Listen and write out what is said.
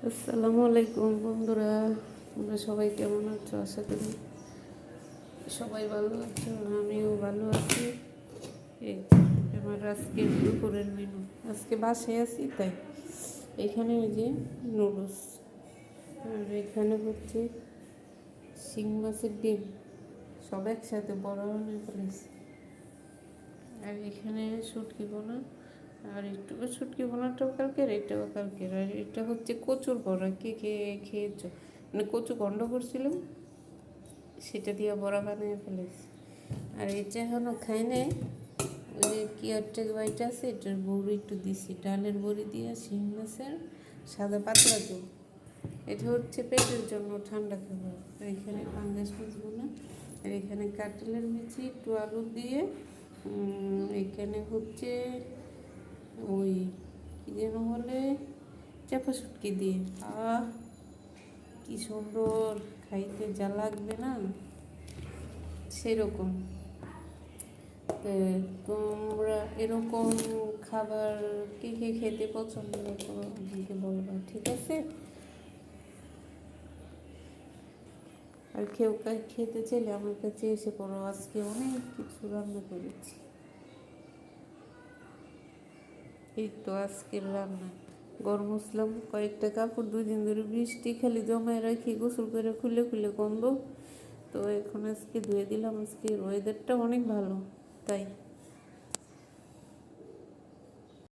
আসসালামু আলাইকুম বন্ধুরা, তোমরা সবাই কেমন আছো? আশা করি সবাই ভালো আছো, আমিও ভালো আছি। এই আমার আজকে দুপুরের মেনু, আজকে বাসায় আছি তাই এখানে ওই যে নুডলস, আর এখানে হচ্ছে শিং মাছের ডিম, সব একসাথে বড় বানিয়ে ফেলেছি। আর এখানে শুটকি বোনা, আর একটু শুটকি বোনাটাও কালকের, এটাও কালকের। আর এটা হচ্ছে কচুর বড়া, কে কে খেয়েছো? মানে কচু গন্ড করছিলাম, সেটা দিয়ে বড়া বানিয়ে ফেলেছি। আর এটা এখনও খাই নাই, ওই যে কিয়ারটেক বাইট আছে, এটার বড়ি একটু দিছি, ডালের বড়ি দিয়ে শিং মাছের সাদা পাতলা ঝোল। এটা হচ্ছে পেটের জন্য ঠান্ডা খাবার। আর এখানে পাঙ্গাস মাছ বোনা, আর এখানে কাঁঠালের বিচি একটু আলু দিয়ে, এখানে হচ্ছে ওই কী যেন বলে, চাপা শুটকি দিয়ে। কি সুন্দর খাইতে, যা লাগবে না সেরকম। তোমরা এরকম খাবার কে কে খেতে পছন্দ করো আমাকে বলবা, ঠিক আছে? আর কেউ খেতে চাইলে আমার কাছে এসে পড়ো, আজকে অনেক কিছু রান্না করেছি। এই তো আজকের রান্না, গরম মশলাম কয়েকটা কাপড়, 2 দিন ধরে বৃষ্টি খালি জমায় রাখি, গোসল করে খুলে খুলে গন্ধ, তো এখন আজকে ধুয়ে দিলাম। আজকে ওয়েদারটা অনেক ভালো তাই